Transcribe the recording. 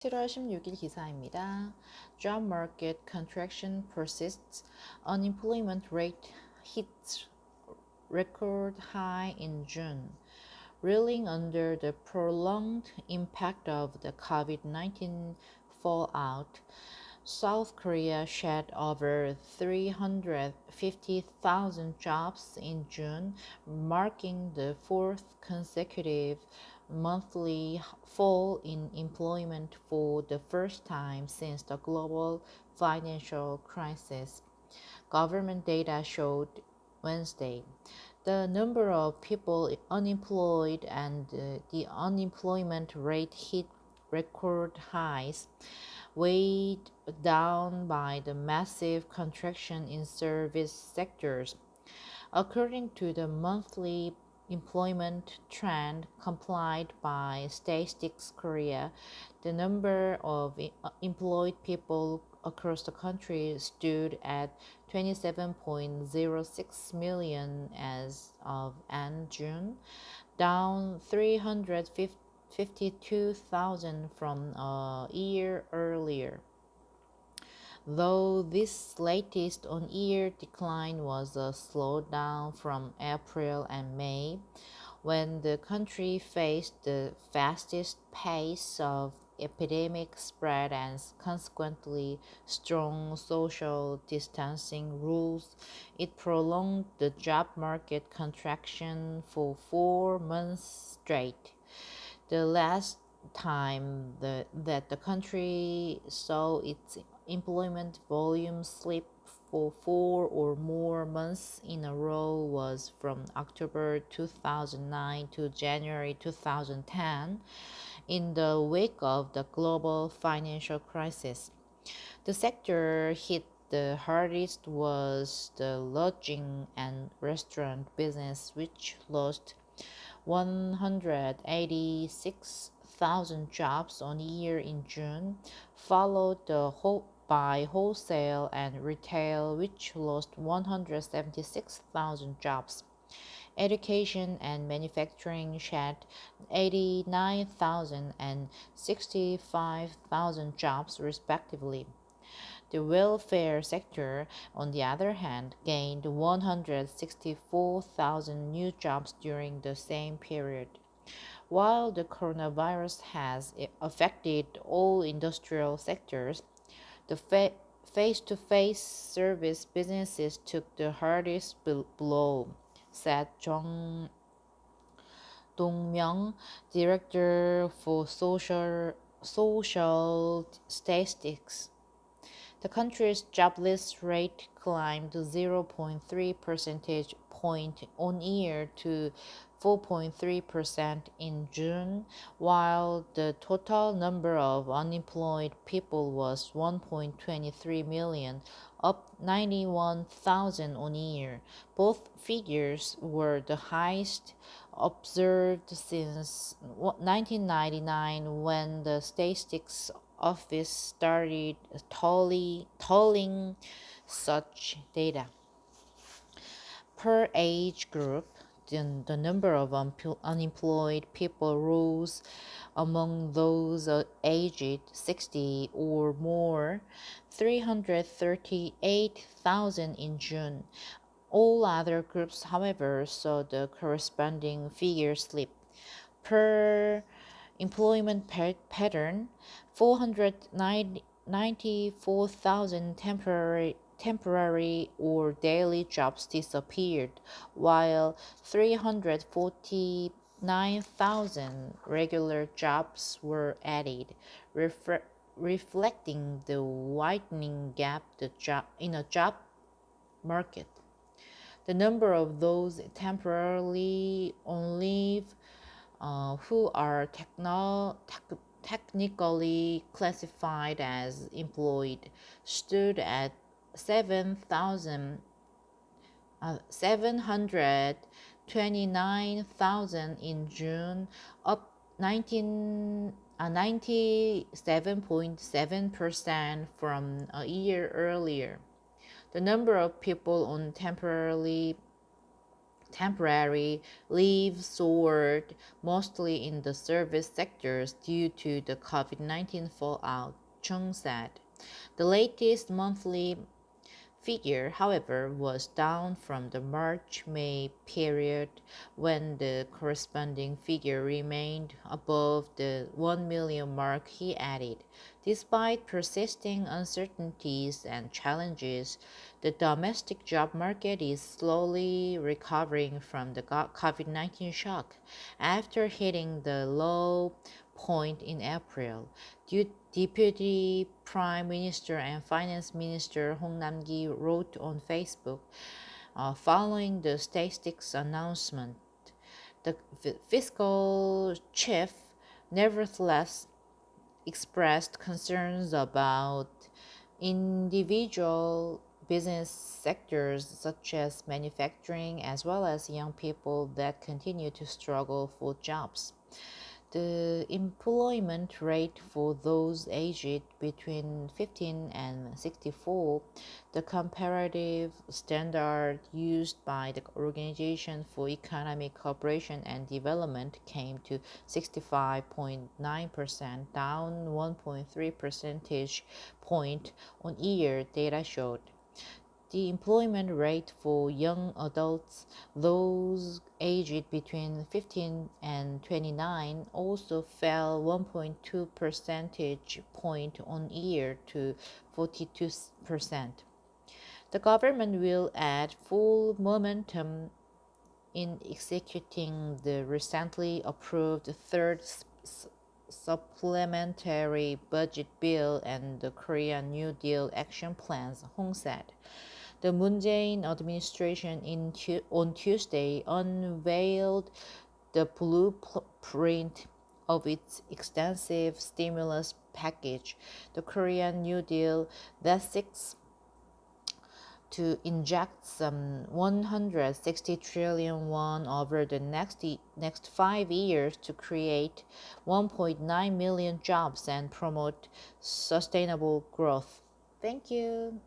7월 16일 기사입니다. Job market contraction persists. Unemployment rate hits record high in June, reeling under the prolonged impact of the COVID-19 fallout. South Korea shed over 350,000 jobs in June, marking the fourth consecutive monthly fall in employment for the first time since the global financial crisis. Government data showed Wednesday. The number of people unemployed and the unemployment rate hit record highs, weighed down by the massive contraction in service sectors. According to the monthly employment trend compiled by Statistics Korea, the number of employed people across the country stood at 27.06 million as of end June, down 352,000 from a year earlier. Though this latest on-year decline was a slowdown from April and May, when the country faced the fastest pace of epidemic spread and consequently strong social distancing rules, it prolonged the job market contraction for 4 months straight. The last time that the country saw its employment volume slip for 4 or more months in a row was from October 2009 to January 2010, in the wake of the global financial crisis. The sector hit the hardest was the lodging and restaurant business, which lost 186,000 jobs on year in June, followed by wholesale and retail, which lost 176,000 jobs. Education and manufacturing shed 89,000 and 65,000 jobs, respectively. The welfare sector, on the other hand, gained 164,000 new jobs during the same period. While the coronavirus has affected all industrial sectors, the face-to-face service businesses took the hardest blow, said Jung Dong-myung, director for social statistics. The country's jobless rate climbed 0.3 percentage point on year to 4.3% in June, while the total number of unemployed people was 1.23 million, up 91,000 on year. Both figures were the highest observed since 1999, when the statistics office started tolling such data. Per age group, the number of unemployed people rose among those aged 60 or more, 338,000 in June. All other groups, however, saw the corresponding figure slip. Per employment pattern, 494,000 temporary or daily jobs disappeared, while 349,000 regular jobs were added, reflecting the widening gap in a job market. The number of those temporarily on leave who are technically classified as employed stood at 729,000 in June, up 97.7% from a year earlier. The number of people on temporarily temporary leave soared mostly in the service sectors due to the COVID-19 fallout, Chung said. The latest monthly figure, however, was down from the March-May period when the corresponding figure remained above the 1 million mark, he added. Despite persisting uncertainties and challenges, the domestic job market is slowly recovering from the COVID-19 shock after hitting the low point in April. Deputy Prime Minister and Finance Minister Hong Nam-gi wrote on Facebook following the statistics announcement. The fiscal chief nevertheless expressed concerns about individual business sectors such as manufacturing as well as young people that continue to struggle for jobs. The employment rate for those aged between 15 and 64, the comparative standard used by the Organization for Economic Cooperation and Development, came to 65.9%, down 1.3 percentage point on year, data showed. The employment rate for young adults, those aged between 15 and 29, also fell 1.2 percentage point on year to 42%. The government will add full momentum in executing the recently approved third supplementary budget bill and the Korean New Deal action plans, Hong said. The Moon Jae-in administration on Tuesday unveiled the blueprint of its extensive stimulus package, the Korean New Deal, that seeks to inject some 160 trillion won over the next 5 years to create 1.9 million jobs and promote sustainable growth. Thank you.